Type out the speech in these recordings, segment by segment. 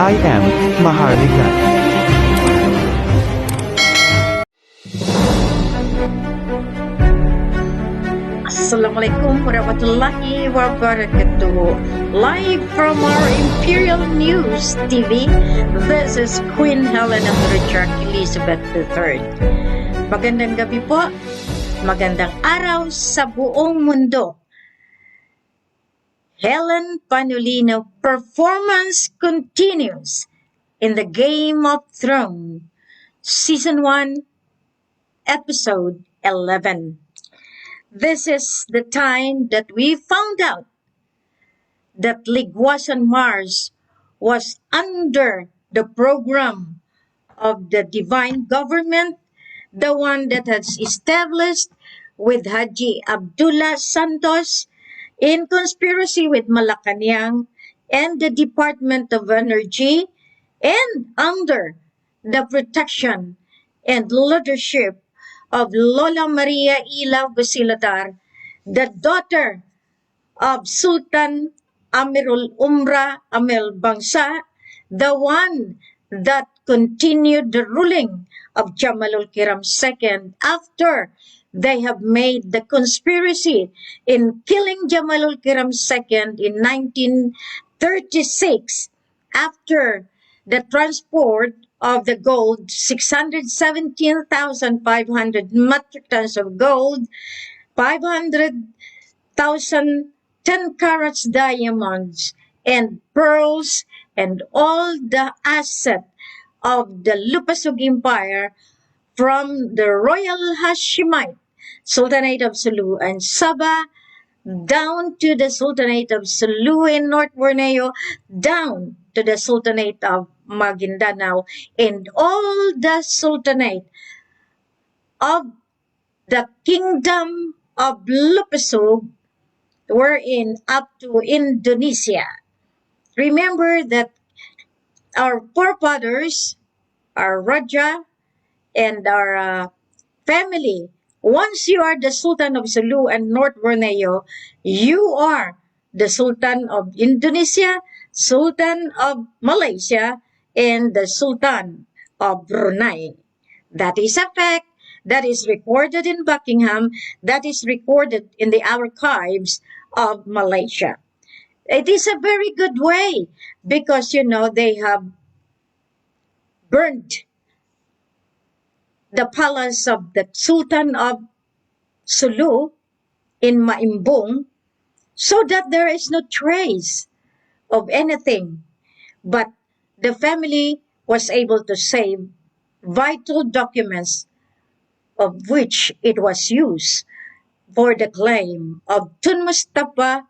I am Maharlika. Assalamualaikum warahmatullahi wabarakatuh. Live from our Imperial News TV, this is Queen Helen of Richard Elizabeth III. Magandang gabi po, magandang araw sa buong mundo. Helen Panulino performance continues in the Game of Thrones, Season 1, Episode 11. This is the time that we found out that Liguasan Marsh was under the program of the divine government, the one that has established with Haji Abdullah Santos in conspiracy with Malacanang and the Department of Energy, and under the protection and leadership of Lola Maria Ilaw Basilatar, the daughter of Sultan Amirul Umrah Amil Bangsa, the one that continued the ruling of Jamalul Kiram II after they have made the conspiracy in killing Jamalul Kiram II in 1936 after the transport of the gold, 617,500 metric tons of gold, 500,000 10 carats diamonds and pearls, and all the asset of the Lupasug Empire from the Royal Hashemite Sultanate of Sulu and Sabah down to the Sultanate of Sulu in North Borneo, down to the Sultanate of Maguindanao, and all the Sultanate of the Kingdom of Lupasug were in up to Indonesia. Remember that our forefathers, our Raja, and our family, once you are the Sultan of Sulu and North Borneo, you are the Sultan of Indonesia, Sultan of Malaysia, and the Sultan of Brunei. That is a fact. That is recorded in Buckingham. That is recorded in the archives of Malaysia. It is a very good way because, they have burned the palace of the Sultan of Sulu in Maimbung so that there is no trace of anything. But the family was able to save vital documents of which it was used for the claim of Tun Mustafa,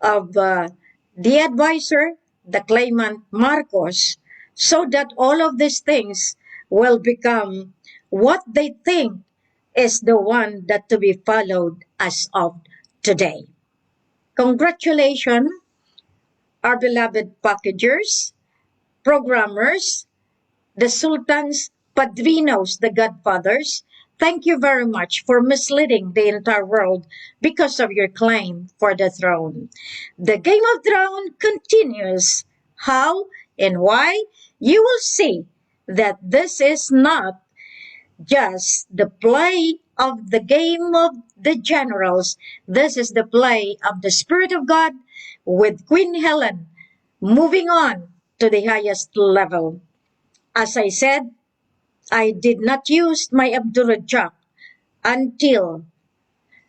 of the advisor, the claimant Marcos, so that all of these things will become what they think is the one that to be followed as of today. Congratulations, our beloved packagers, programmers, the sultans, padrinos, the godfathers. Thank you very much for misleading the entire world because of your claim for the throne. The Game of Thrones continues. How and why? You will see that this is not just the play of the game of the generals. This is the play of the Spirit of God with Queen Helen moving on to the highest level. As I said, I did not use my Abdullah Jack until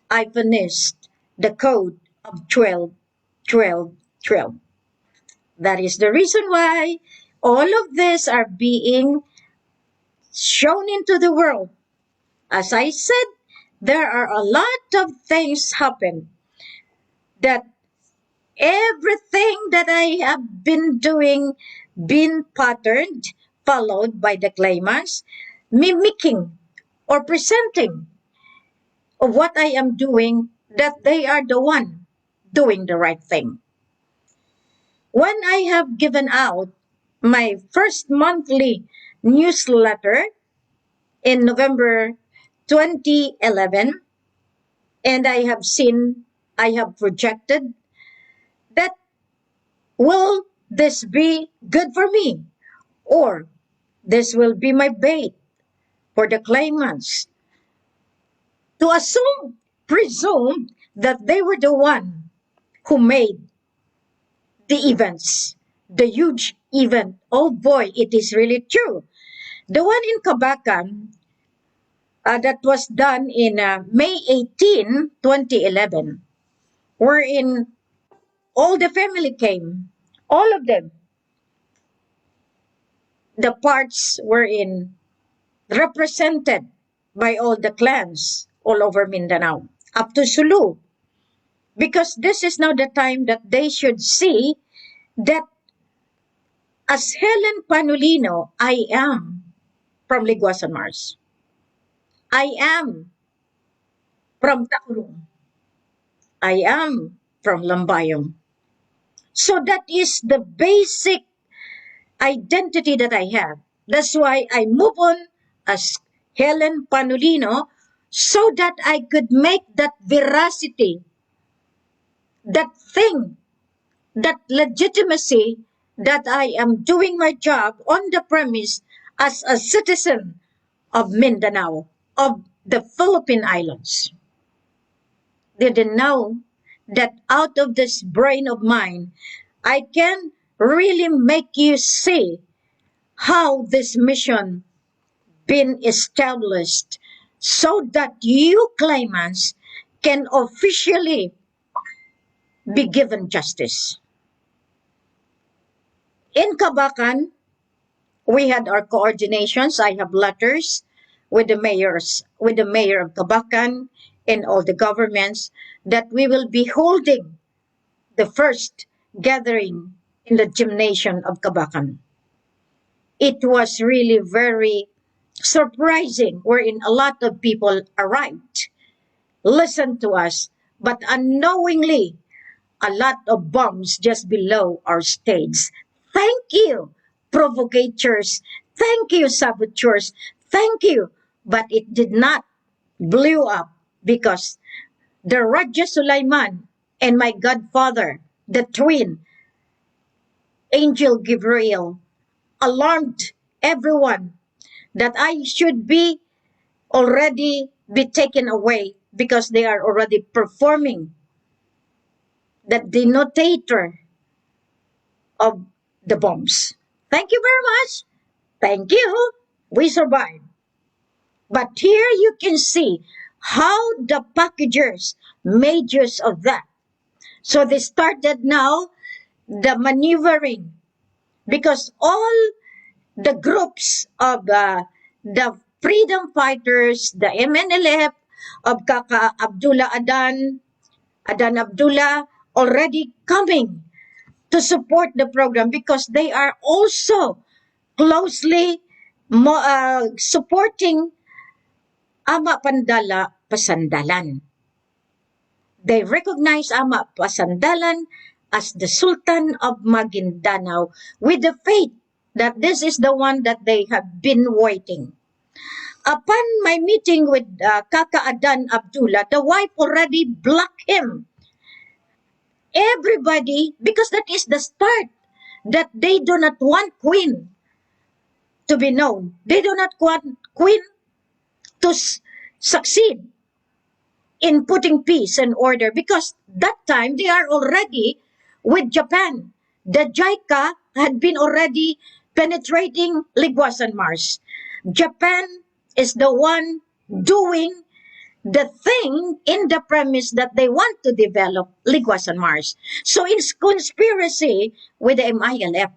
I finished the code of 12, 12, 12. That is the reason why all of this are being shown into the world. As I said, there are a lot of things happen that everything that I have been doing, been patterned, followed by the claimants, mimicking or presenting of what I am doing, that they are the one doing the right thing. When I have given out my first monthly newsletter in November 2011, and I have projected that will this be good for me? Or this will be my bait for the claimants to presume that they were the one who made the events, the huge event. Oh boy, it is really true. The one in Kabakan that was done in May 18, 2011, wherein all the family came, all of them. The parts were in represented by all the clans all over Mindanao, up to Sulu. Because this is now the time that they should see that as Helen Panulino, I am from Liguasan Marsh. I am from Takurong. I am from Lambayong. So that is the basic identity that I have. That's why I move on as Helen Panulino so that I could make that veracity, that thing, that legitimacy that I am doing my job on the premise as a citizen of Mindanao, of the Philippine Islands. Didn't know that out of this brain of mine, I can really make you see how this mission been established so that you claimants can officially be given justice. In Kabakan, we had our coordinations. I have letters with the mayor of Kabakan and all the governments that we will be holding the first gathering in the gymnasium of Kabakan. It was really very surprising, wherein a lot of people arrived, listened to us, but unknowingly, a lot of bombs just below our stage. Thank you, provocators. Thank you, saboteurs. Thank you. But it did not blew up because the Raja Sulaiman and my godfather, the twin, Angel Gabriel, alarmed everyone that I should be already be taken away because they are already performing the denotator of the bombs. Thank you very much. Thank you. We survived. But here you can see how the packagers made use of that. So they started now the maneuvering because all the groups of the freedom fighters, the MNLF of Kaka Abdullah Adan Abdullah already coming to support the program because they are also closely supporting Ama Pandala Pasandalan. They recognize Ama Pasandalan as the Sultan of Maguindanao with the faith that this is the one that they have been waiting. Upon my meeting with Kaka Adan Abdullah, the wife already blocked him. Everybody, because that is the start, that they do not want Queen to be known. They do not want Queen to succeed in putting peace and order because that time they are already with Japan. The JICA had been already penetrating Liguasan Marsh. Japan is the one doing the thing in the premise that they want to develop Liguasan Marsh. So it's conspiracy with the MILF,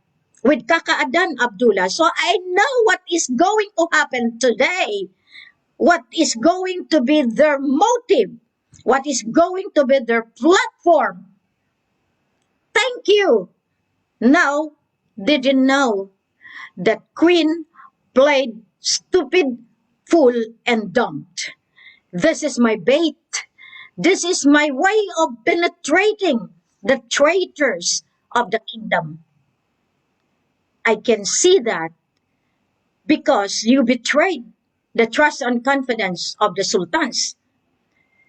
with Kaka Adan Abdullah. So I know what is going to happen today. What is going to be their motive? What is going to be their platform? Thank you. Now, didn't know that Queen played stupid, fool, and dumped. This is my bait. This is my way of penetrating the traitors of the kingdom. I can see that because you betrayed the trust and confidence of the sultans.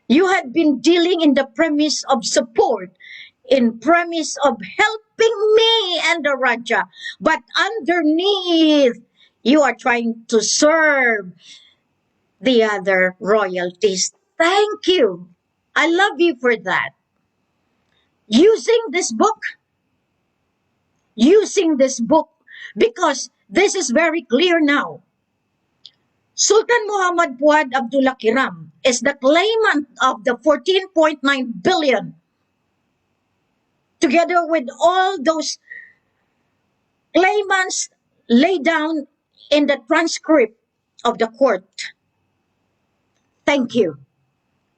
You had been dealing in the premise of support in premise of helping me and the Raja, but underneath, you are trying to serve the other royalties. Thank you. I love you for that. Using this book, using this book, because this is very clear now. Sultan Muhammad Fuad Abdullah Kiram is the claimant of the 14.9 billion, together with all those claimants laid down in the transcript of the court. Thank you.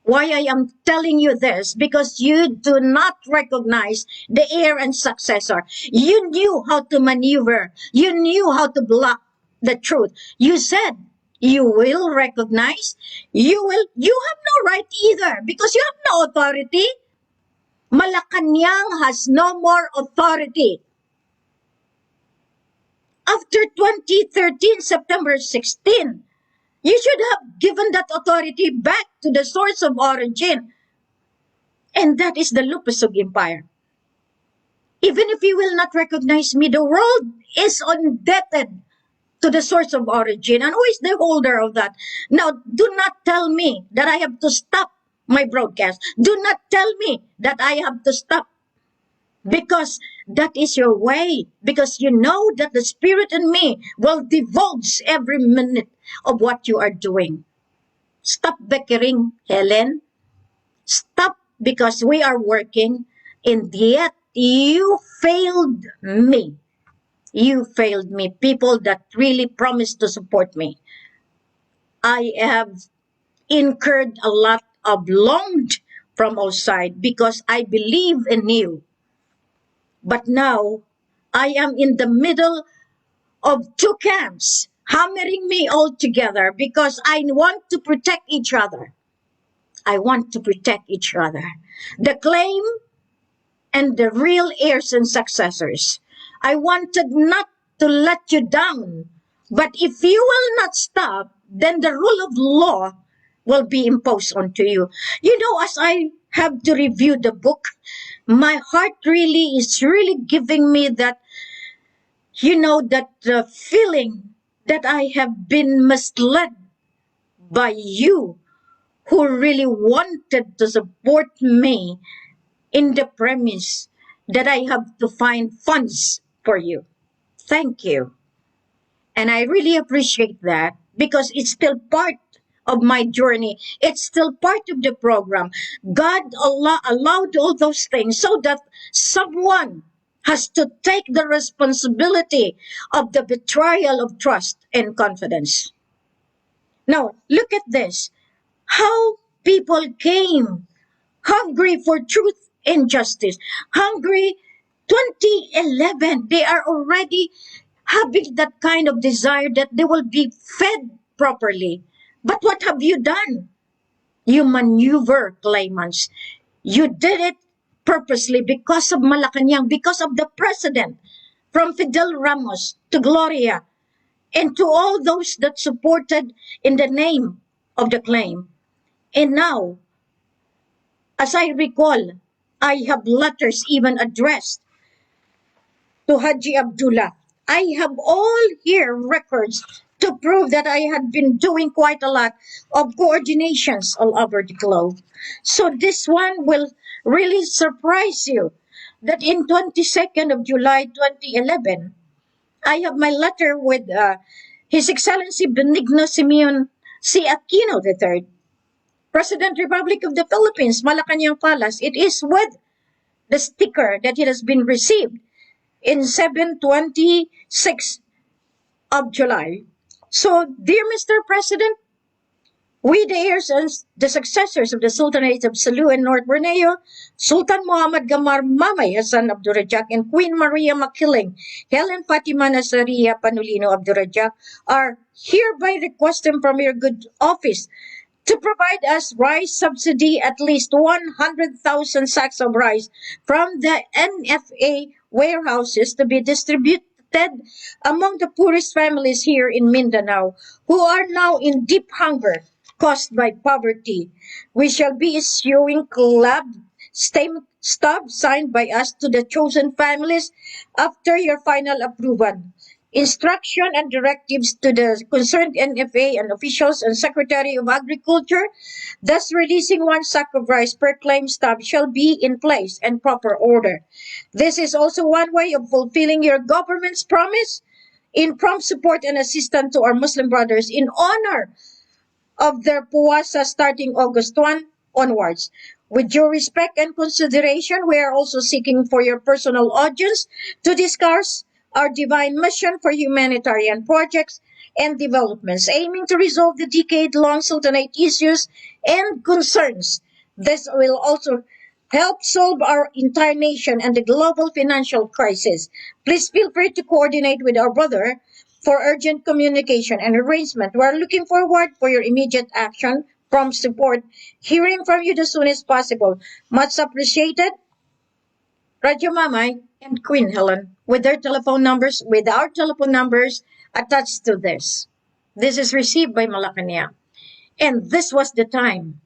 Why I am telling you this? Because you do not recognize the heir and successor. You knew how to maneuver. You knew how to block the truth. You said you will recognize. You have no right either because you have no authority. Malacanang has no more authority. After 2013, September 16, you should have given that authority back to the source of origin. And that is the Lupusog Empire. Even if you will not recognize me, the world is indebted to the source of origin. And who is the holder of that? Now, do not tell me that I have to stop my broadcast. Do not tell me that I have to stop. Because that is your way. Because you know that the spirit in me will divulge every minute of what you are doing. Stop bickering, Helen. Stop, because we are working, and yet you failed me. You failed me, people that really promised to support me. I have incurred a lot of loaned from outside because I believe in you. But now, I am in the middle of two camps, hammering me all together because I want to protect each other. I want to protect each other. The claim and the real heirs and successors. I wanted not to let you down. But if you will not stop, then the rule of law will be imposed onto you. You know, as I have to review the book, my heart really is really giving me that, that feeling that I have been misled by you who really wanted to support me in the premise that I have to find funds for you. Thank you. And I really appreciate that because it's still part of my journey. It's still part of the program. God allowed all those things so that someone has to take the responsibility of the betrayal of trust and confidence. Now, look at this. How people came hungry for truth and justice. Hungry 2011. They are already having that kind of desire that they will be fed properly. But what have you done? You maneuver claimants. You did it purposely because of Malacanang, because of the president, from Fidel Ramos to Gloria, and to all those that supported in the name of the claim. And now, as I recall, I have letters even addressed to Haji Abdullah. I have all here records to prove that I had been doing quite a lot of coordinations all over the globe. So this one will really surprise you that in 22nd of July 2011, I have my letter with His Excellency Benigno Simeon C. Aquino III, President Republic of the Philippines, Malacanang Palace. It is with the sticker that it has been received in 7/26 of July. So, dear Mr. President, we the heirs and the successors of the Sultanate of Sulu and North Borneo, Sultan Muhammad Gamar Mamay Hassan Abdurrajak and Queen Maria Makiling, Helen Fatima Nazaria Panulino Abdurrajak, are hereby requesting from your good office to provide us rice subsidy, at least 100,000 sacks of rice from the NFA warehouses to be distributed among the poorest families here in Mindanao who are now in deep hunger caused by poverty. We shall be issuing stub signed by us to the chosen families after your final approval. Instruction and directives to the concerned NFA and officials and Secretary of Agriculture, thus releasing one sack of rice per claim stub shall be in place and proper order. This is also one way of fulfilling your government's promise in prompt support and assistance to our Muslim brothers in honor of their puasa starting August 1 onwards. With due respect and consideration, we are also seeking for your personal audience to discuss our divine mission for humanitarian projects and developments, aiming to resolve the decade-long Sultanate issues and concerns. This will also help solve our entire nation and the global financial crisis. Please feel free to coordinate with our brother for urgent communication and arrangement. We are looking forward for your immediate action, prompt support, hearing from you as soon as possible. Much appreciated, Radyo Mamay and Queen Helen, with our telephone numbers attached to this. This is received by Malacanang. And this was the time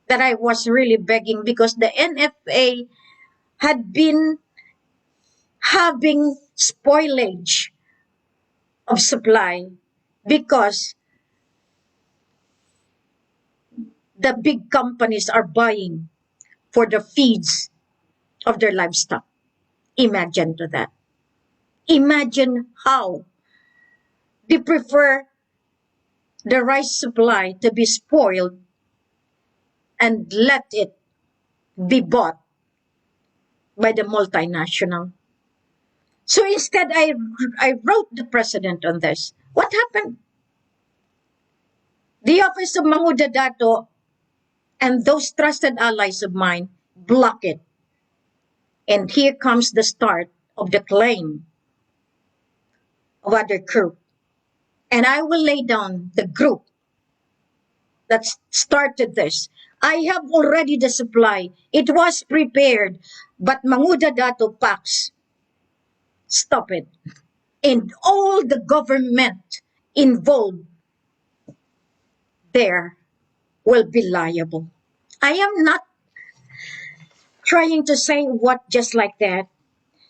that I was really begging because the NFA had been having spoilage of supply because the big companies are buying for the feeds of their livestock. Imagine to that. Imagine how they prefer the rice supply to be spoiled and let it be bought by the multinational. So instead, I wrote the president on this. What happened? The office of Manguda Dato and those trusted allies of mine block it. And here comes the start of the claim of other group. And I will lay down the group that started this. I have already the supply. It was prepared. But Manguda Dato Pax, stop it. And all the government involved there will be liable. I am not trying to say what just like that.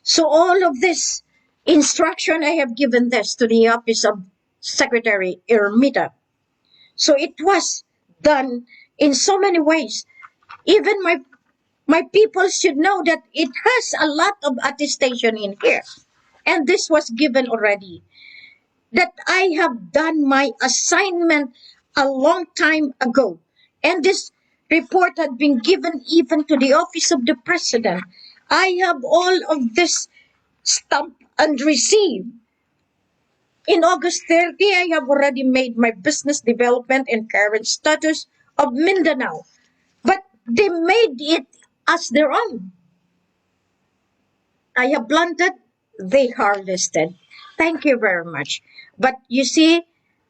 So all of this instruction, I have given this to the office of Secretary Ermita. So it was done in so many ways. Even my people should know that it has a lot of attestation in here. And this was given already. That I have done my assignment a long time ago. And this report had been given even to the office of the president. I have all of this stamped and received. In August 30, I have already made my business development and current status of Mindanao. But they made it as their own. I have planted, they harvested. Thank you very much. But you see,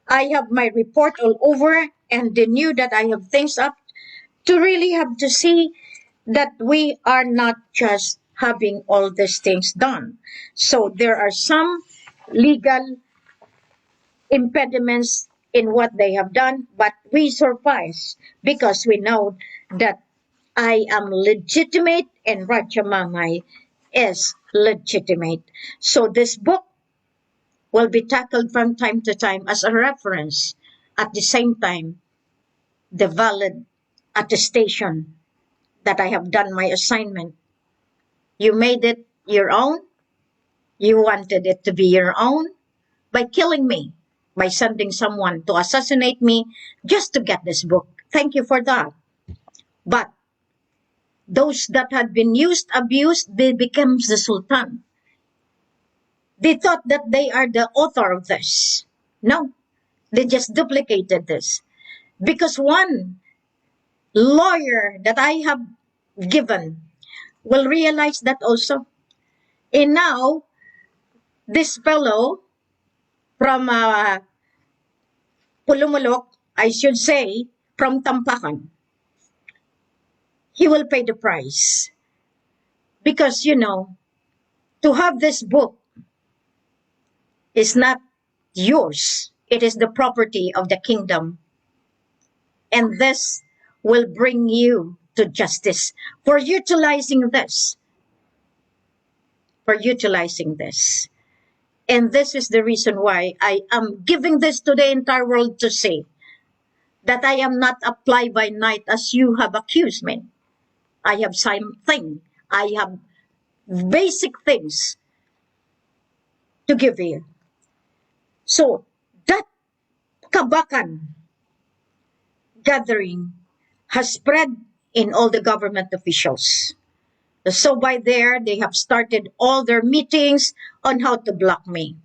I have my report all over and they knew that I have things up to really have to see that we are not just having all these things done. So there are some legal impediments in what they have done, but we surpass because we know that I am legitimate and Rajamamay is legitimate. So this book will be tackled from time to time as a reference. At the same time, the valid attestation that I have done my assignment. You made it your own. You wanted it to be your own by killing me, by sending someone to assassinate me just to get this book. Thank you for that. But those that had been used, abused, they became the Sultan. They thought that they are the author of this. No, they just duplicated this. Because one lawyer that I have given will realize that also. And now, this fellow from Pulumulok, I should say, from Tampakan, he will pay the price. Because, you know, to have this book is not yours. It is the property of the kingdom. And this will bring you to justice for utilizing this. For utilizing this. And this is the reason why I am giving this to the entire world to see that I am not a fly by night as you have accused me. I have something. I have basic things to give you. So, that kabakan gathering has spread in all the government officials. So by there, they have started all their meetings on how to block me.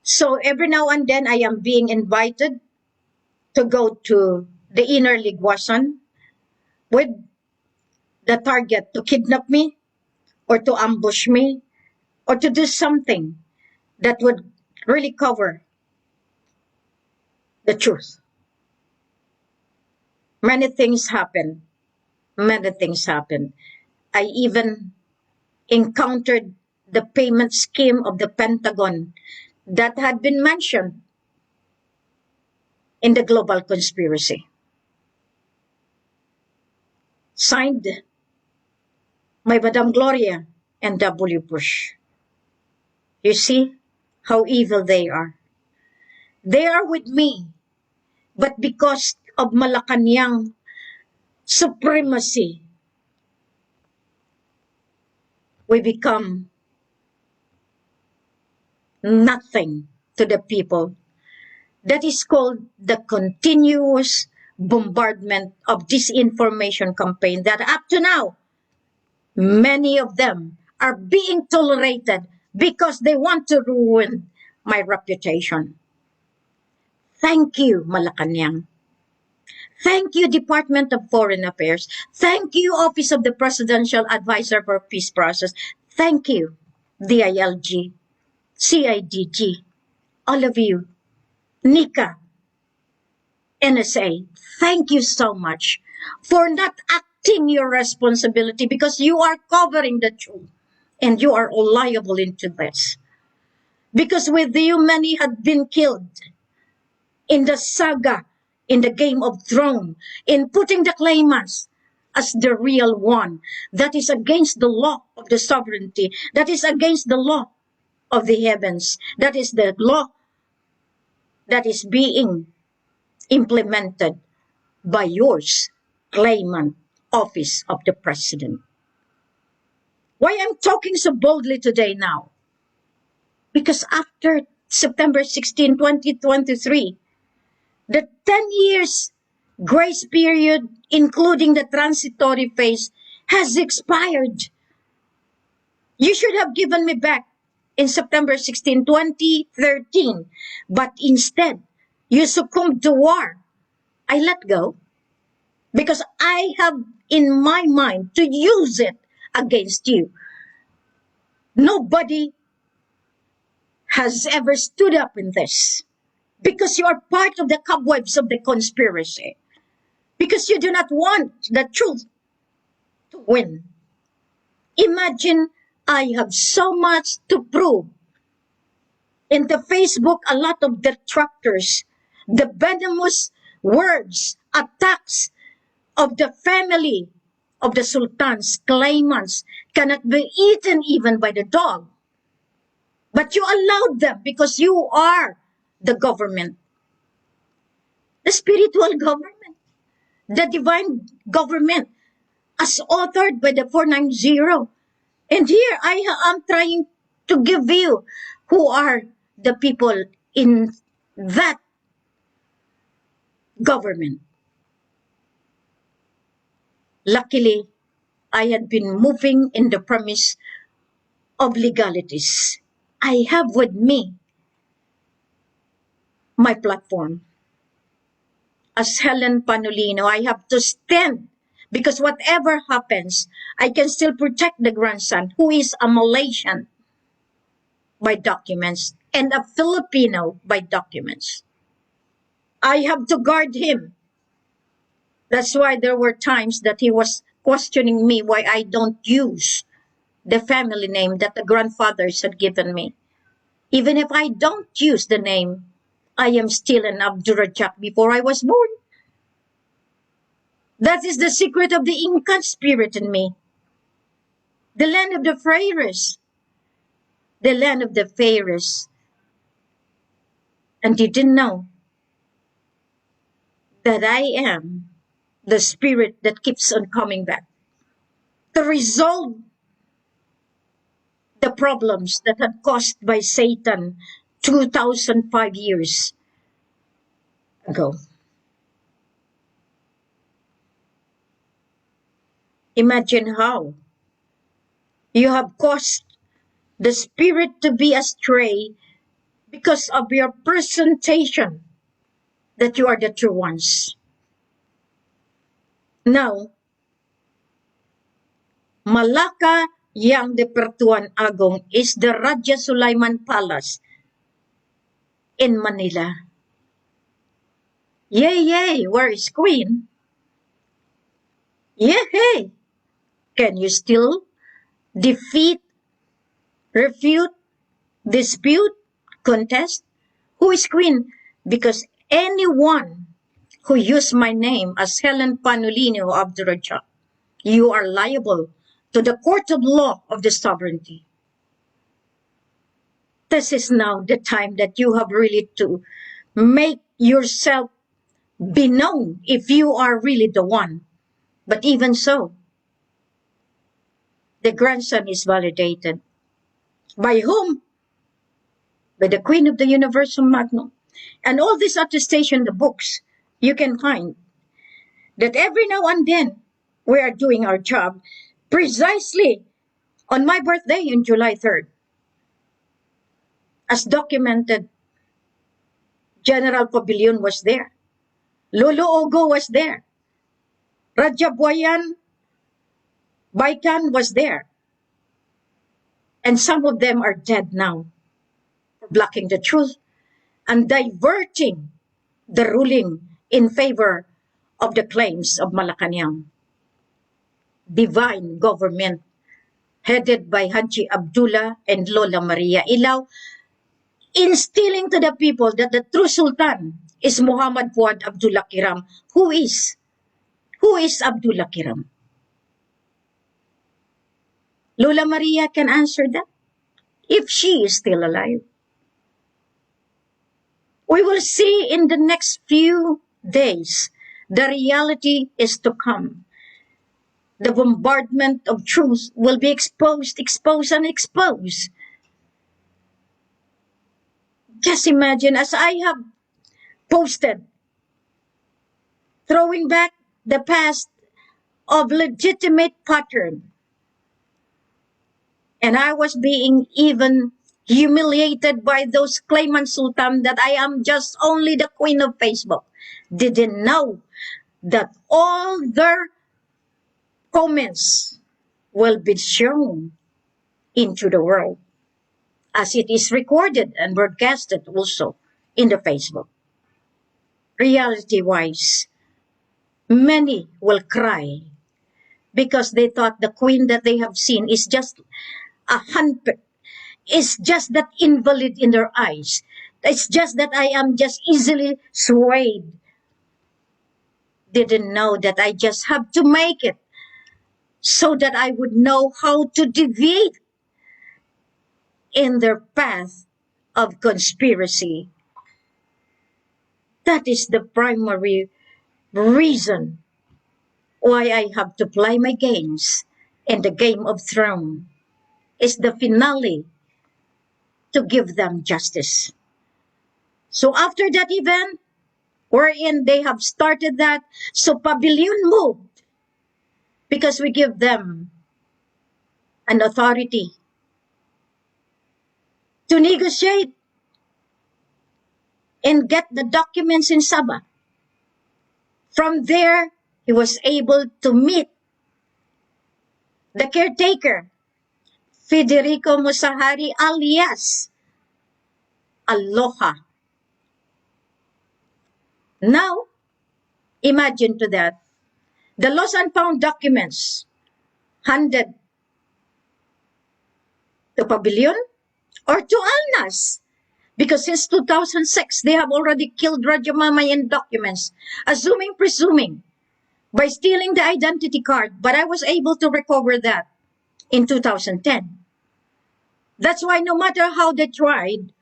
So every now and then, I am being invited to go to the inner Liguasan with the target to kidnap me or to ambush me or to do something that would really cover the truth. Many things happen. Many things happen. I even encountered the payment scheme of the Pentagon that had been mentioned in the global conspiracy. Signed by Madame Gloria and W. Bush. You see how evil they are. They are with me, but because of Malacanang supremacy, we become nothing to the people. That is called the continuous bombardment of disinformation campaign that up to now, many of them are being tolerated because they want to ruin my reputation. Thank you, Malacanang. Thank you, Department of Foreign Affairs. Thank you, Office of the Presidential Advisor for Peace Process. Thank you, DILG, CIDG, all of you, NICA, NSA. Thank you so much for not acting your responsibility because you are covering the truth and you are all liable into this. Because with you, many had been killed in the saga, in the Game of Thrones, in putting the claimants as the real one. That is against the law of the sovereignty. That is against the law of the heavens. That is the law that is being implemented by yours, claimant, office of the president. Why I'm talking so boldly today now? Because after September 16, 2023, the 10 years grace period, including the transitory phase, has expired. You should have given me back in September 16, 2013. But instead, you succumbed to war. I let go because I have in my mind to use it against you. Nobody has ever stood up in this because you are part of the cobwebs of the conspiracy. Because you do not want the truth to win. Imagine I have so much to prove. In the Facebook, a lot of detractors, the venomous words, attacks of the family of the sultans, claimants, cannot be eaten even by the dog. But you allowed them because you are the government. The spiritual government. The divine government as authored by the 490. And here I am trying to give you who are the people in that government. Luckily, I had been moving in the premise of legalities. I have with me my platform. As Helen Panolino, I have to stand because whatever happens, I can still protect the grandson who is a Malaysian by documents and a Filipino by documents. I have to guard him. That's why there were times that he was questioning me why I don't use the family name that the grandfathers had given me. Even if I don't use the name, I am still an Abdurrajak before I was born. That is the secret of the Incan spirit in me. The land of the Frayres. The land of the Frayres. And you didn't know that I am the spirit that keeps on coming back to resolve the problems that had caused by Satan 2005 years ago. Imagine how you have caused the spirit to be astray because of your presentation that you are the true ones. Now, Malacca Yang de Pertuan Agong is the Raja Sulaiman Palace in Manila. Yay, yay, where is Queen? Yay! Can you still defeat, refute, dispute, contest? Who is Queen? Because anyone who used my name as Helen Panulino of the Raja, you are liable to the court of law of the sovereignty. This is now the time that you have really to make yourself be known if you are really the one. But even so, the grandson is validated. By whom? By the Queen of the Universal Magnum. And all this attestation, the books, you can find that every now and then we are doing our job precisely on my birthday on July 3rd. As documented, General Pavilion was there. Lolo Ogo was there. Raja Buayan Baikan was there. And some of them are dead now for blocking the truth and diverting the ruling in favor of the claims of Malacanang. Divine government headed by Haji Abdullah and Lola Maria Ilaw, instilling to the people that the true Sultan is Muhammad Fuad Abdullah Kiram. Who is Abdullah Kiram? Lola Maria can answer that if she is still alive. We will see in the next few days. The reality is to come. The bombardment of truth will be exposed, and exposed. Just imagine, as I have posted, throwing back the past of legitimate pattern. And I was being even humiliated by those claimant sultan that I am just only the queen of Facebook. Didn't know that all their comments will be shown into the world as it is recorded and broadcasted also in the Facebook. Reality-wise, many will cry because they thought the queen that they have seen is just a hundred, is just that invalid in their eyes. It's just that I am just easily swayed. Didn't know that I just have to make it so that I would know how to deviate in their path of conspiracy. That is the primary reason why I have to play my games in the Game of Thrones. Is the finale to give them justice. So after that event, wherein they have started that, so Pavilion moved because we give them an authority to negotiate and get the documents in Sabah. From there, he was able to meet the caretaker, Federico Musahari alias Aloha. Now, imagine to that, the lost and found documents handed to Pavilion or to Alnas. Because since 2006, they have already killed Rajamamayan documents, presuming, by stealing the identity card, but I was able to recover that in 2010. That's why no matter how they tried,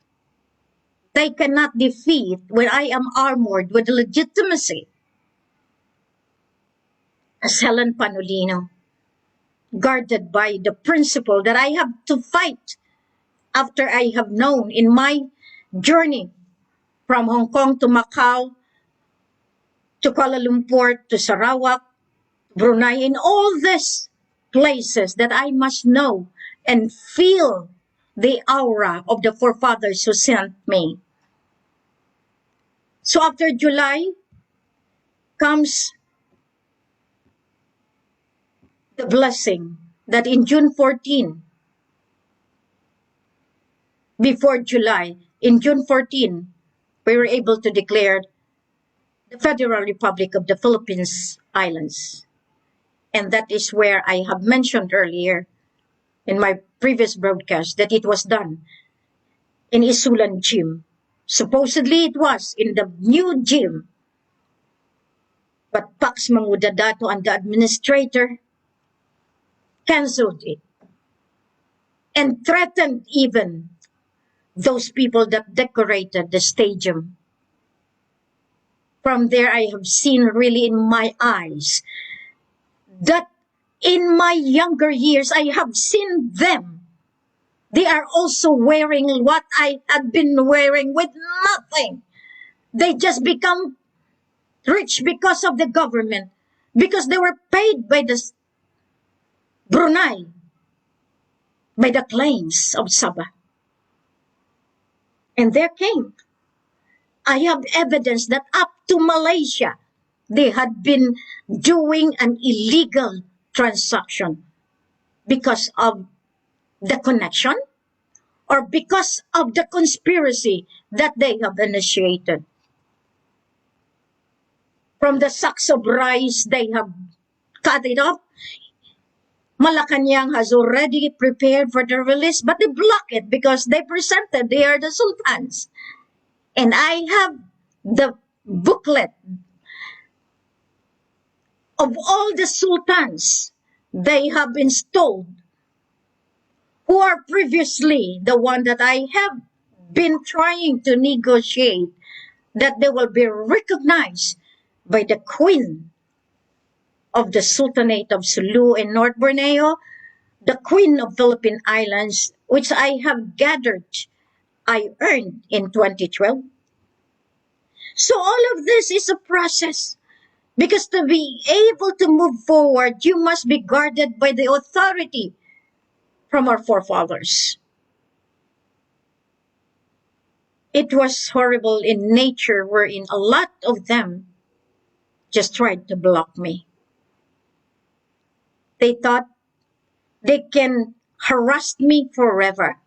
they cannot defeat when I am armored with legitimacy as Helen Panolino, guarded by the principle that I have to fight after I have known in my journey from Hong Kong to Macau, to Kuala Lumpur, to Sarawak, Brunei, in all these places that I must know and feel the aura of the forefathers who sent me. So after July comes the blessing that in June 14, before July, in June 14, we were able to declare the Federal Republic of the Philippines Islands. And that is where I have mentioned earlier in my previous broadcast that it was done in Isulan Gym. Supposedly it was in the new gym. But Pax Mangudadato and the administrator canceled it and threatened even those people that decorated the stadium. From there, I have seen really in my eyes that in my younger years, I have seen them. They are also wearing what I had been wearing with nothing. They just become rich because of the government, because they were paid by the Brunei, by the claims of Sabah. And there came. I have evidence that up to Malaysia, they had been doing an illegal transaction because of the connection or because of the conspiracy that they have initiated. From the sacks of rice, they have cut it off. Malacanang has already prepared for the release, but they block it because they presented they are the sultans. And I have the booklet of all the sultans they have installed, who are previously the one that I have been trying to negotiate, that they will be recognized by the Queen of the Sultanate of Sulu in North Borneo, the Queen of Philippine Islands, which I have gathered, I earned in 2012. So all of this is a process. Because to be able to move forward, you must be guarded by the authority from our forefathers. It was horrible in nature, wherein a lot of them just tried to block me. They thought they can harass me forever.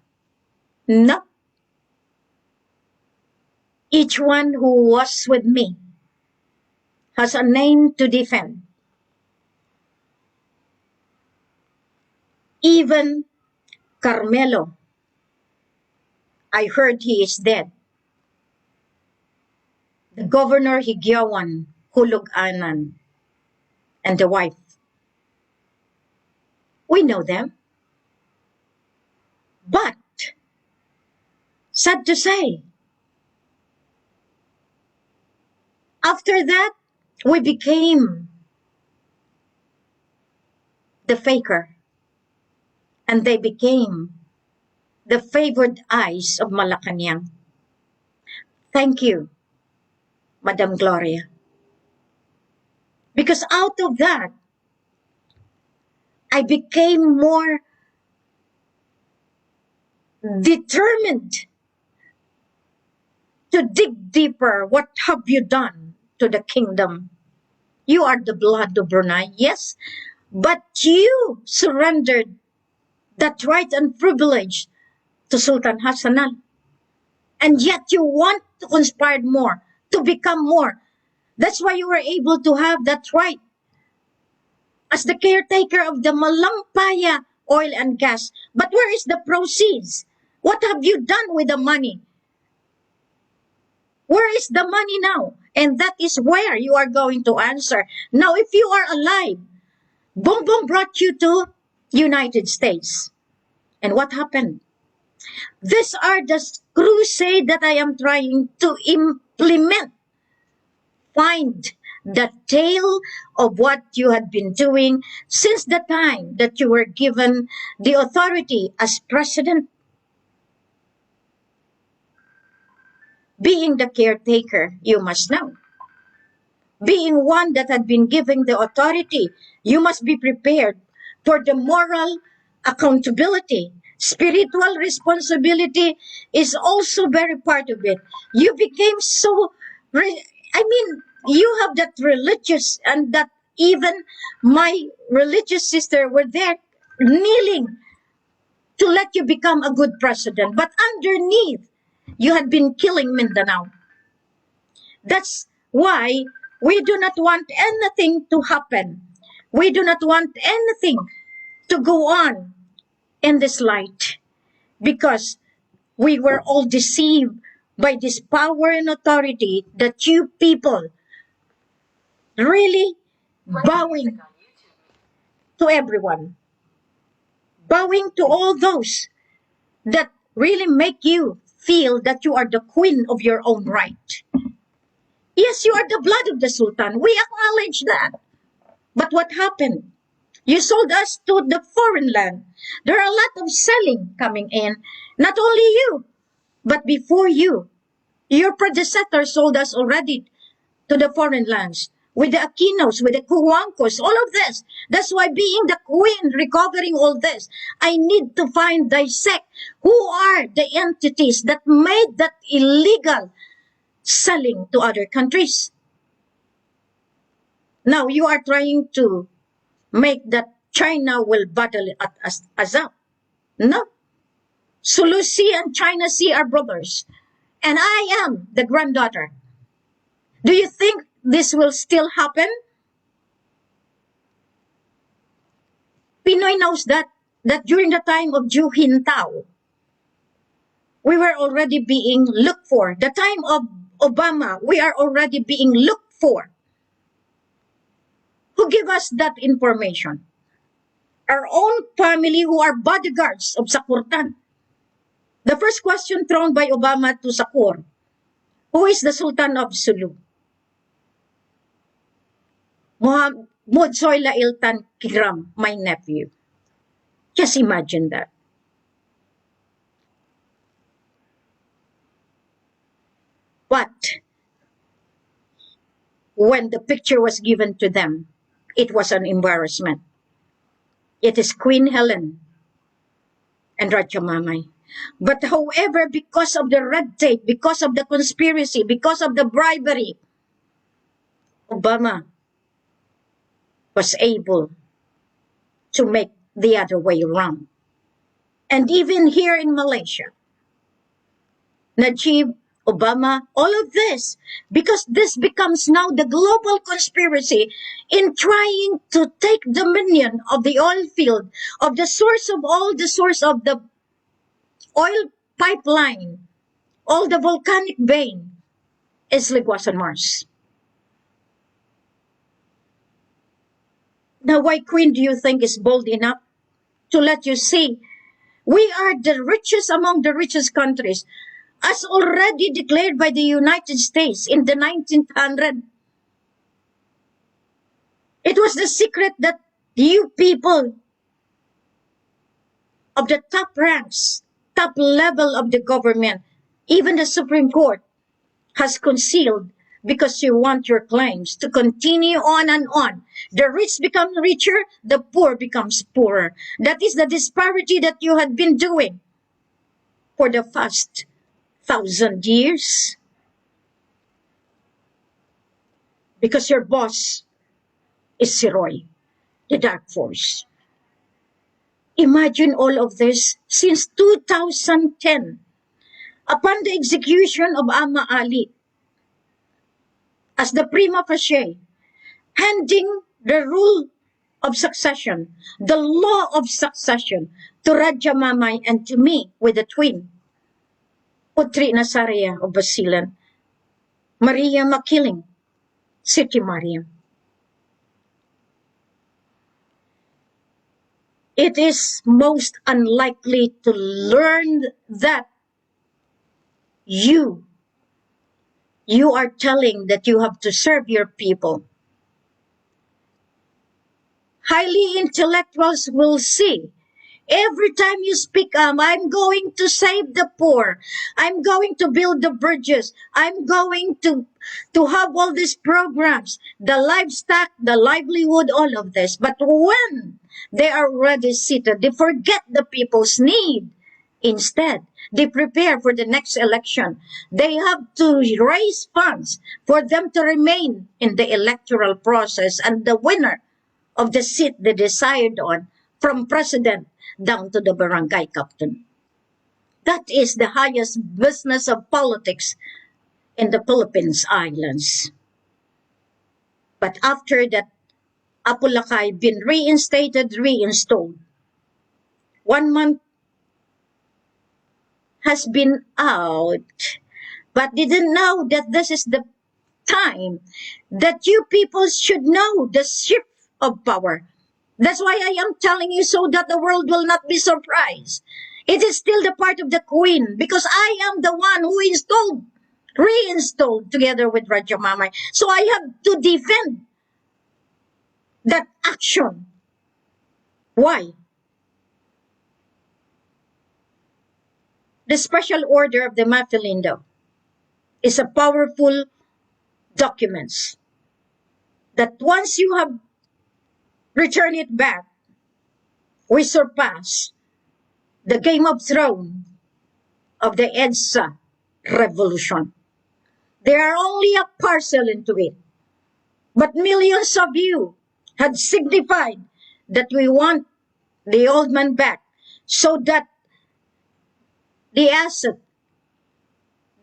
No. Each one who was with me has a name to defend. Even Carmelo, I heard he is dead. The Governor Higyawan Huluganan and the wife. We know them. But, sad to say, after that, we became the faker. And they became the favored eyes of Malacanang. Thank you, Madam Gloria. Because out of that, I became more determined to dig deeper. What have you done to the kingdom? You are the blood of Brunei, yes, but you surrendered that right and privilege to Sultan Hassanal. And yet you want to conspire more, to become more. That's why you were able to have that right. As the caretaker of the Malampaya oil and gas. But where is the proceeds? What have you done with the money? Where is the money now? And that is where you are going to answer. Now, if you are alive, Bongbong brought you to United States. And what happened? These are the crusade that I am trying to implement. Find the tale of what you had been doing since the time that you were given the authority as president. Being the caretaker, you must know. Being one that had been given the authority, you must be prepared for the moral accountability. Spiritual responsibility is also very part of it. You became so, you have that religious, and that even my religious sister were there kneeling to let you become a good president. But underneath, you had been killing Mindanao. That's why we do not want anything to happen. We do not want anything to go on in this light, because we were all deceived by this power and authority that you people really bowing to everyone, bowing to all those that really make you feel that you are the queen of your own right. Yes, you are the blood of the Sultan. We acknowledge that. But what happened? You sold us to the foreign land. There are a lot of selling coming in. Not only you, but before you. Your predecessor sold us already to the foreign lands. With the Aquinos, with the Kuwankos, all of this. That's why being the queen, recovering all this, I need to dissect who are the entities that made that illegal selling to other countries. Now you are trying to make that China will battle us up. No. Sulu Sea and China Sea are brothers. And I am the granddaughter. Do you think this will still happen? Pinoy knows that during the time of Ju Hintao, we were already being looked for. The time of Obama, we are already being looked for. Who give us that information? Our own family, who are bodyguards of Sakurtan. The first question thrown by Obama to Sakur, who is the Sultan of Sulu? Mudsoy Lailtan Kiram, my nephew. Just imagine that. But when the picture was given to them, it was an embarrassment. It is Queen Helen and Rajamamay. But however, because of the red tape, because of the conspiracy, because of the bribery, Obama was able to make the other way around. And even here in Malaysia, Najib, Obama, all of this, because this becomes now the global conspiracy in trying to take dominion of the oil field, of the source of all the source of the oil pipeline, all the volcanic vein is Liguasan Marsh. Now, why Queen do you think is bold enough to let you see we are the richest among the richest countries, as already declared by the United States in the 1900s? It was the secret that you people of the top ranks, top level of the government, even the Supreme Court, has concealed, because you want your claims to continue on and on. The rich become richer, the poor becomes poorer. That is the disparity that you had been doing for the past 1,000 years. Because your boss is Siroy, the Dark Force. Imagine all of this since 2010, upon the execution of Ama Ali as the prima facie, handing the rule of succession, the law of succession, to Raja Mamay and to me with the twin, Putri Nasaria of Basilan. Maria Makiling, City Maria. It is most unlikely to learn that you are telling that you have to serve your people. Highly intellectuals will see every time you speak, I'm going to save the poor. I'm going to build the bridges. I'm going to have all these programs, the livestock, the livelihood, all of this. But when they are already seated, they forget the people's need. Instead, they prepare for the next election. They have to raise funds for them to remain in the electoral process, and the winner of the seat they decided on, from president down to the barangay captain. That is the highest business of politics in the Philippines Islands. But after that, Apulacay been reinstalled. 1 month has been out, but didn't know that this is the time that you people should know the shift of power. That's why I am telling you, so that the world will not be surprised. It is still the part of the queen, because I am the one who reinstalled together with Raja Mamay. So I have to defend that action. Why? The special order of the Mafilindo is a powerful document that once you have returned it back, we surpass the Game of Thrones of the EDSA revolution. There are only a parcel into it. But millions of you had signified that we want the old man back, so that the asset,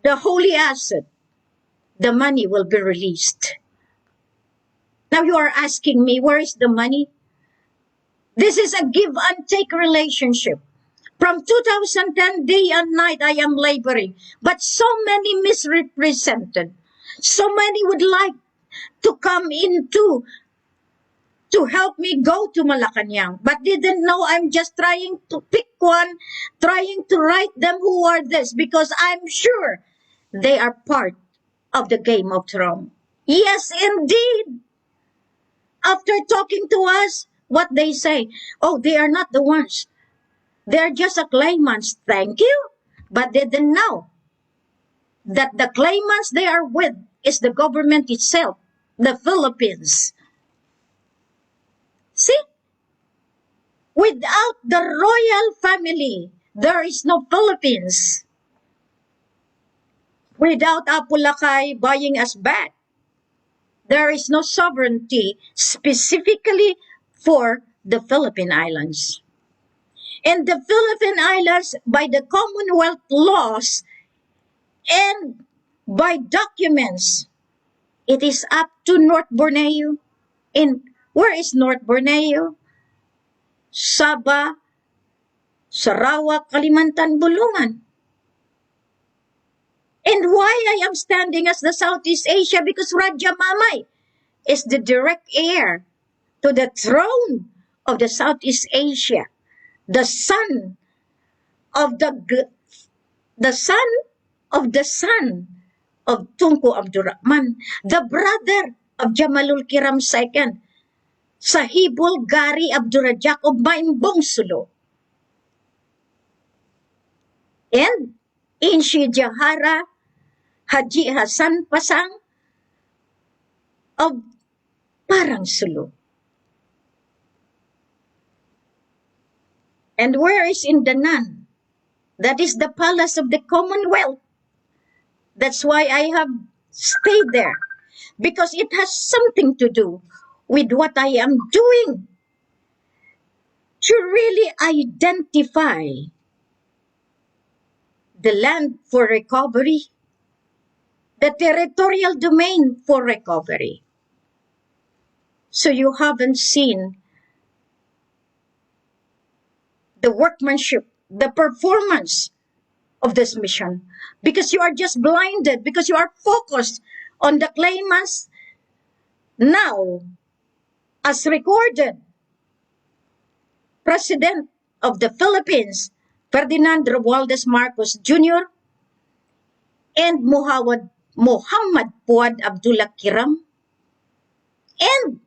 the holy asset, the money will be released. Now you are asking me, where is the money? This is a give and take relationship. From 2010, day and night, I am laboring. But so many misrepresented. So many would like to come into to help me go to Malacanang, but didn't know I'm just trying to pick one, trying to write them who are this, because I'm sure they are part of the Game of Thrones. Yes, indeed. After talking to us, what they say, oh, they are not the ones. They're just a claimants. Thank you. But they didn't know that the claimants they are with is the government itself, the Philippines. See? Without the royal family, there is no Philippines. Without Apulacay buying us back, there is no sovereignty specifically for the Philippine Islands. And the Philippine Islands, by the Commonwealth laws and by documents, it is up to North Borneo. And where is North Borneo? Sabah, Sarawak, Kalimantan, Bulungan. And why I am standing as the Southeast Asia? Because Raja Mamay is the direct heir to the throne of the Southeast Asia. The son of the son of the son of Tunku Abdurrahman, the brother of Jamalul Kiram II, Sahibul Gari Abdurrajak of Maimbong Sulu. And Inshi Jahara Haji Hasan Pasang of Parang Sulu. And where is Indanan? That is the palace of the Commonwealth. That's why I have stayed there. Because it has something to do with what I am doing to really identify the land for recovery, the territorial domain for recovery. So you haven't seen the workmanship, the performance of this mission, because you are just blinded, because you are focused on the claimants now, as recorded, President of the Philippines, Ferdinand Romualdez Marcos Jr., and Muhammad Fuad Abdullah Kiram, and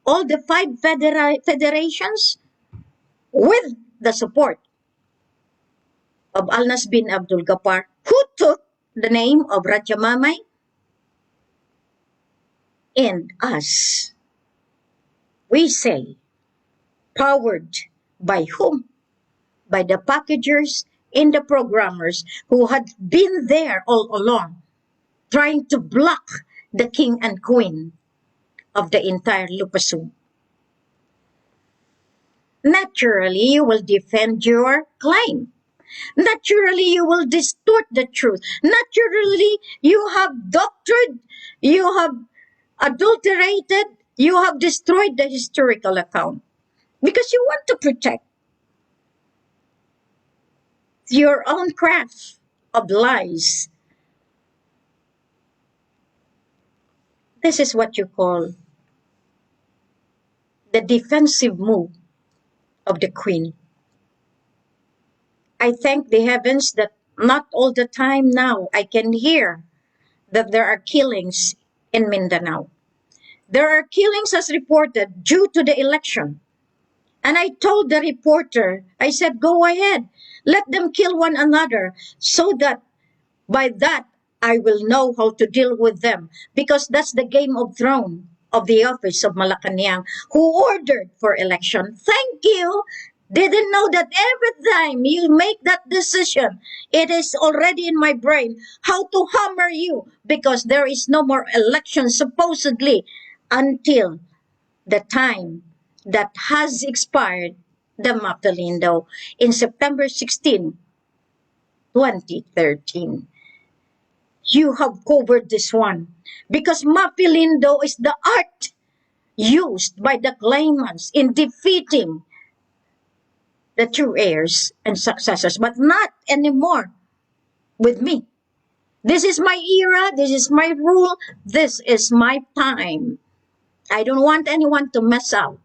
all the five federations with the support of Alnas bin Abdul Ghaffar, who took the name of Raja Mamay, and us. We say, powered by whom? By the packagers and the programmers who had been there all along, trying to block the king and queen of the entire Lupasug. Naturally, you will defend your claim. Naturally, you will distort the truth. Naturally, you have doctored, you have adulterated, you have destroyed the historical account because you want to protect your own craft of lies. This is what you call the defensive move of the queen. I thank the heavens that not all the time now I can hear that there are killings in Mindanao. There are killings as reported due to the election. And I told the reporter, I said, go ahead, let them kill one another so that by that I will know how to deal with them. Because that's the Game of Thrones of the office of Malacanang who ordered for election. Thank you. Didn't know that every time you make that decision, it is already in my brain how to hammer you because there is no more election supposedly until the time that has expired the Mapalindo in September 16, 2013. You have covered this one because Mapalindo is the art used by the claimants in defeating the true heirs and successors, but not anymore with me. This is my era, this is my rule, this is my time. I don't want anyone to mess out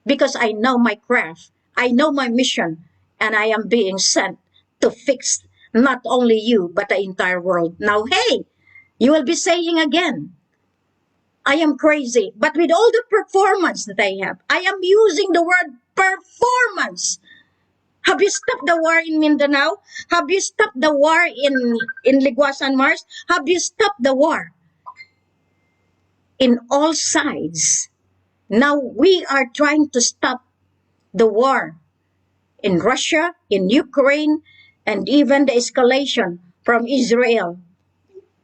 because I know my craft, I know my mission, and I am being sent to fix not only you, but the entire world. Now, hey, you will be saying again, I am crazy, but with all the performance that I have, I am using the word performance. Have you stopped the war in Mindanao? Have you stopped the war in Liguasan, Marsh? Have you stopped the war in all sides? Now we are trying to stop the war in Russia, in Ukraine, and even the escalation from Israel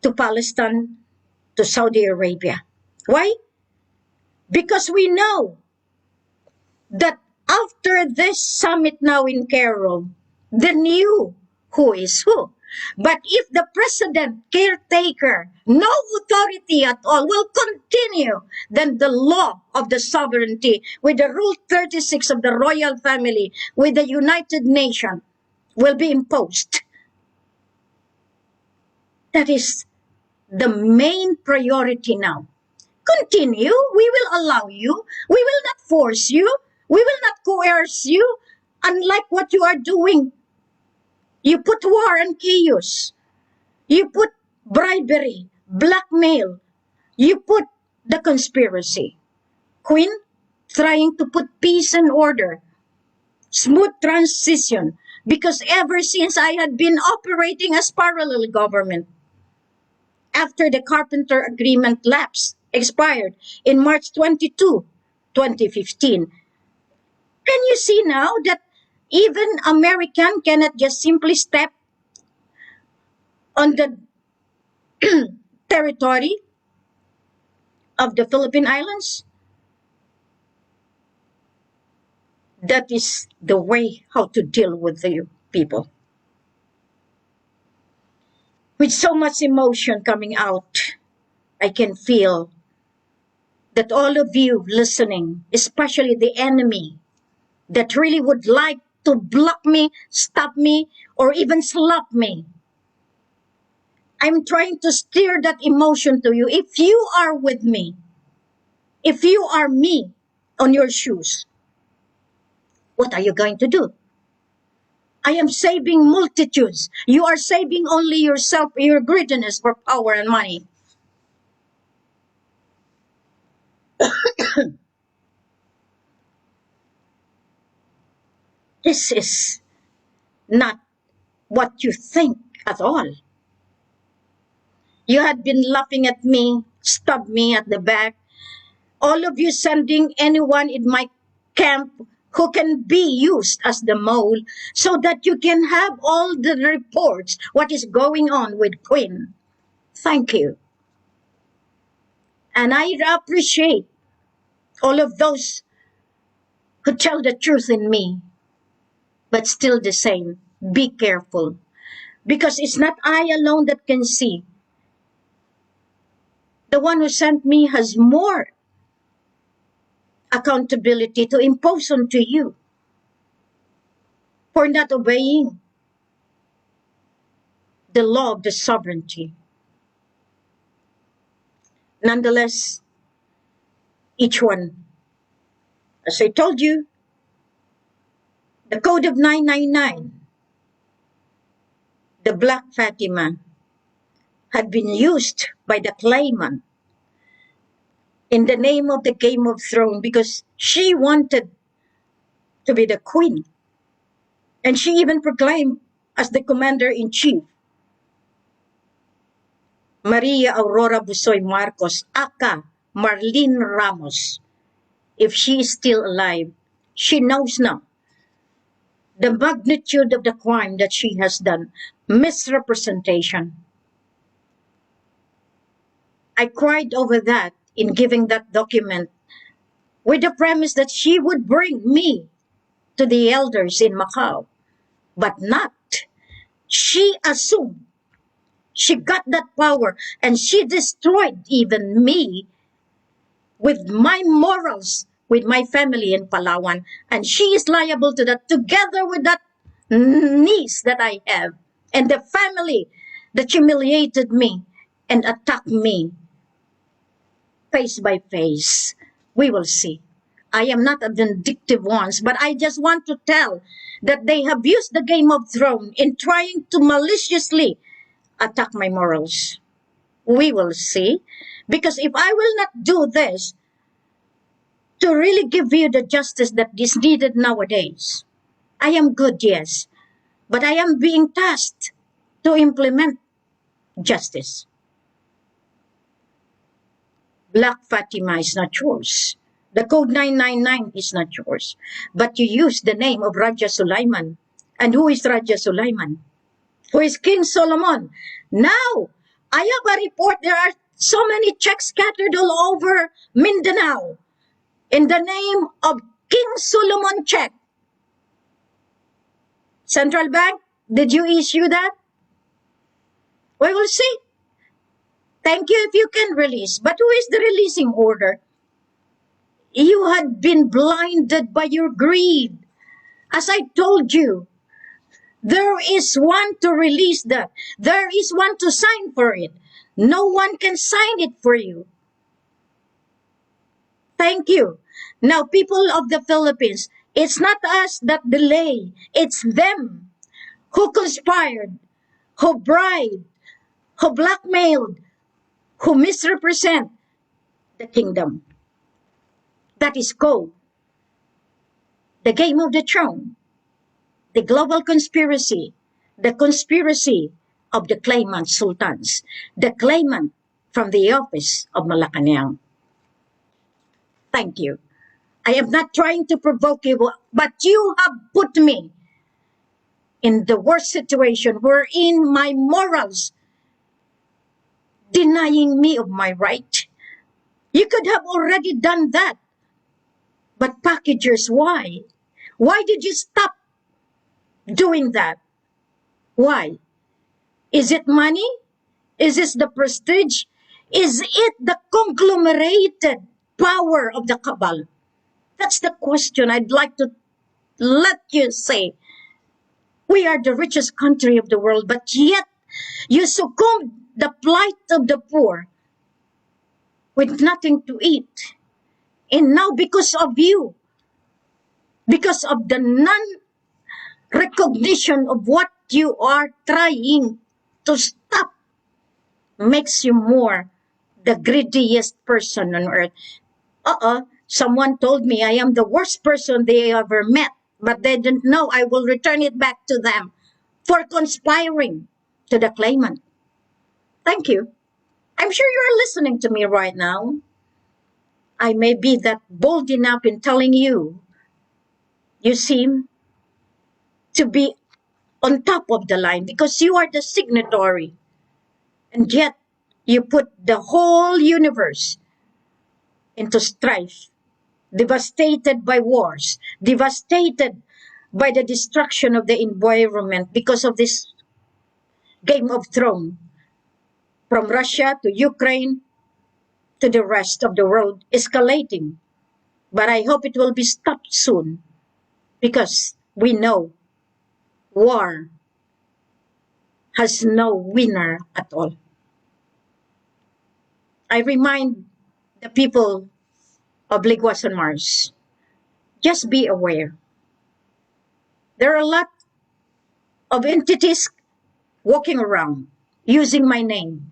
to Palestine to Saudi Arabia. Why? Because we know that after this summit now in Cairo, they knew who is who. But if the president, caretaker, no authority at all will continue, then the law of the sovereignty with the Rule 36 of the royal family with the United Nations will be imposed. That is the main priority now. Continue. We will allow you. We will not force you. We will not coerce you. Unlike what you are doing. You put war and chaos. You put bribery, blackmail. You put the conspiracy. Queen, trying to put peace and order. Smooth transition. Because ever since I had been operating as parallel government, after the Carpenter Agreement expired in March 22, 2015. Can you see now that even American cannot just simply step on the territory of the Philippine Islands? That is the way how to deal with the people. With so much emotion coming out, I can feel that all of you listening, especially the enemy, that really would like to block me, stop me, or even slap me. I'm trying to steer that emotion to you. If you are with me, if you are me on your shoes, what are you going to do? I am saving multitudes. You are saving only yourself, your greediness for power and money. This is not what you think at all. You had been laughing at me, stabbed me at the back. All of you sending anyone in my camp who can be used as the mole so that you can have all the reports, what is going on with Queen. Thank you. And I appreciate all of those who tell the truth in me, but still the same. Be careful. Because it's not I alone that can see. The one who sent me has more accountability to impose onto you for not obeying the law of the sovereignty. Nonetheless, each one, as I told you, the Code of 999, the Black Fatima, had been used by the claimant in the name of the Game of Thrones because she wanted to be the queen. And she even proclaimed as the commander-in-chief, Maria Aurora Busoy Marcos, aka Marlene Ramos. If she is still alive, she knows now the magnitude of the crime that she has done. Misrepresentation. I cried over that in giving that document with the premise that she would bring me to the elders in Macau. But not. She assumed she got that power and she destroyed even me with my morals, with my family in Palawan. And she is liable to that together with that niece that I have and the family that humiliated me and attacked me face by face. We will see. I am not a vindictive one, but I just want to tell that they have used the Game of Thrones in trying to maliciously attack my morals. We will see. Because if I will not do this to really give you the justice that is needed nowadays, I am good, yes, but I am being tasked to implement justice. Black Fatima is not yours. The Code 999 is not yours. But you use the name of Raja Sulaiman. And who is Raja Sulaiman? Who is King Solomon? Now, I have a report. There are so many checks scattered all over Mindanao in the name of King Solomon check. Central Bank, did you issue that? We will see. Thank you if you can release. But who is the releasing order? You had been blinded by your greed. As I told you, there is one to release that. There is one to sign for it. No one can sign it for you. Thank you. Now, people of the Philippines, it's not us that delay. It's them who conspired, who bribed, who blackmailed, who misrepresent the kingdom. That is called the Game of the Throne, the global conspiracy, the conspiracy of the claimant sultans, the claimant from the office of Malacanang. Thank you. I am not trying to provoke you, but you have put me in the worst situation wherein my morals denying me of my right. You could have already done that. But packagers, why? Why did you stop doing that? Why? Is it money? Is this the prestige? Is it the conglomerated power of the cabal? That's the question I'd like to let you say. We are the richest country of the world, but yet you succumbed the plight of the poor with nothing to eat. And now, because of you, because of the non-recognition of what you are trying to stop, makes you more the greediest person on earth. Someone told me I am the worst person they ever met, but they didn't know I will return it back to them for conspiring to the claimant. Thank you. I'm sure you're listening to me right now. I may be that bold enough in telling you, you seem to be on top of the line because you are the signatory. And yet, you put the whole universe into strife, devastated by wars, devastated by the destruction of the environment because of this Game of Thrones, from Russia to Ukraine to the rest of the world, escalating. But I hope it will be stopped soon because we know war has no winner at all. I remind the people of Liguasan Marsh, just be aware. There are a lot of entities walking around using my name,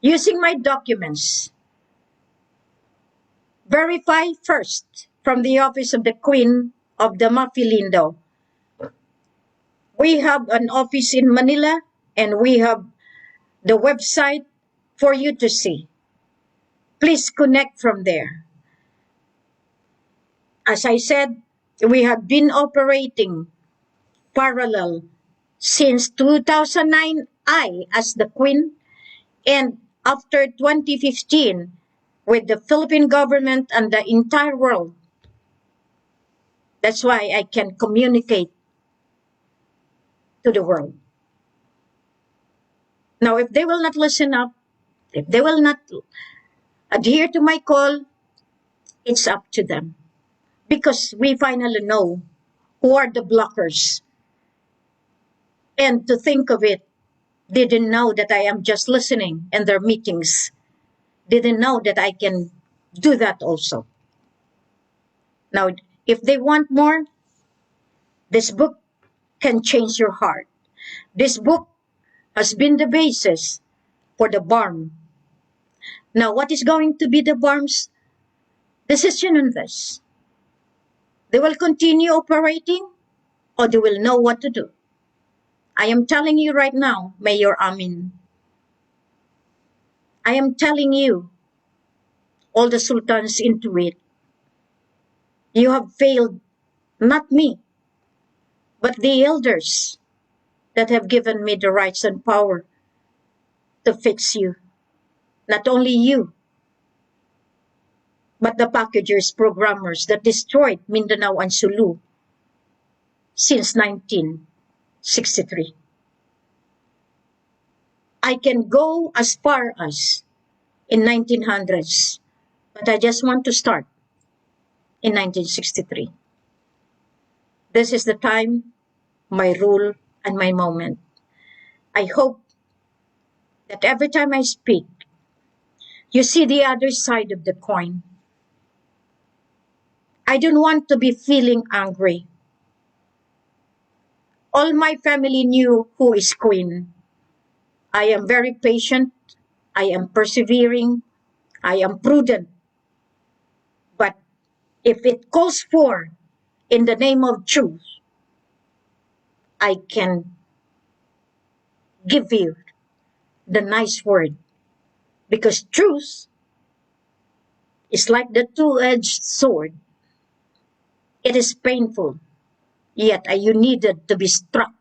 using my documents. Verify first from the office of the Queen of the Mafilindo. We have an office in Manila and we have the website for you to see. Please connect from there. As I said, we have been operating parallel since 2009, I as the Queen, and after 2015 with the Philippine government and the entire world. That's why I can communicate to the world. Now, if they will not listen up, if they will not adhere to my call, it's up to them. Because we finally know who are the blockers. And to think of it, they didn't know that I am just listening in their meetings. They didn't know that I can do that also. Now, if they want more, this book can change your heart. This book has been the basis for the BARM. Now, what is going to be the BARM's decision on this? They will continue operating or they will know what to do. I am telling you right now, Mayor Amin. I am telling you, all the sultans into it. You have failed, not me, but the elders that have given me the rights and power to fix you. Not only you, but the packagers, programmers that destroyed Mindanao and Sulu since 1963. I can go as far as in 1900s, but I just want to start in 1963. This is the time, my rule, and my moment. I hope that every time I speak, you see the other side of the coin. I don't want to be feeling angry. All my family knew who is Queen. I am very patient. I am persevering. I am prudent. But if it calls for in the name of truth, I can give you the nice word. Because truth is like the two-edged sword. It is painful, yet you needed to be struck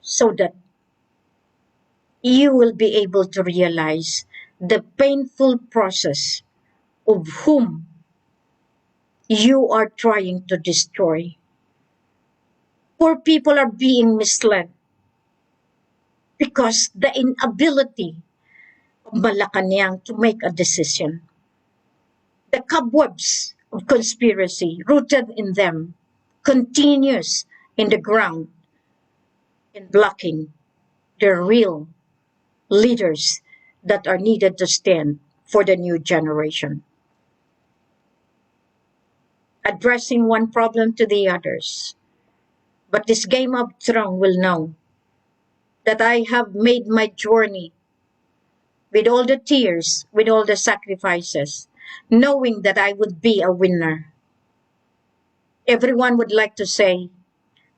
so that you will be able to realize the painful process of whom you are trying to destroy. Poor people are being misled because the inability of Malacanang to make a decision. The cobwebs of conspiracy rooted in them continues in the ground in blocking the real leaders that are needed to stand for the new generation. Addressing one problem to the others. But this Game of Thrones will know that I have made my journey with all the tears, with all the sacrifices, knowing that I would be a winner. Everyone would like to say,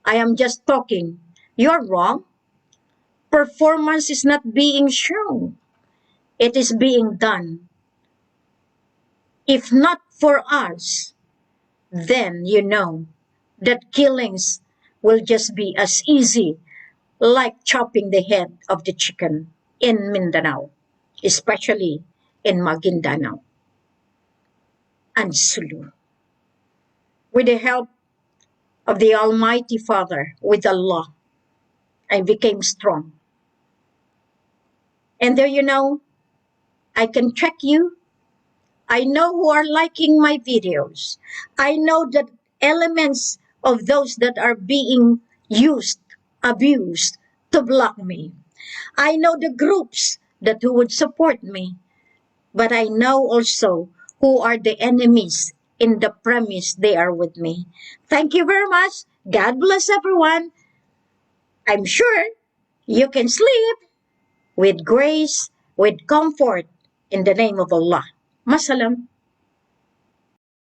I am just talking. You're wrong. Performance is not being shown. It is being done. If not for us, then you know that killings will just be as easy like chopping the head of the chicken in Mindanao, especially in Maguindanao and Sulu. With the help of the Almighty Father, with Allah, I became strong. And there you know, I can check you. I know who are liking my videos. I know that elements of those that are being used, abused to block me. I know the groups that who would support me. But I know also who are the enemies in the premise they are with me. Thank you very much. God bless everyone. I'm sure you can sleep with grace, with comfort in the name of Allah. Masalam.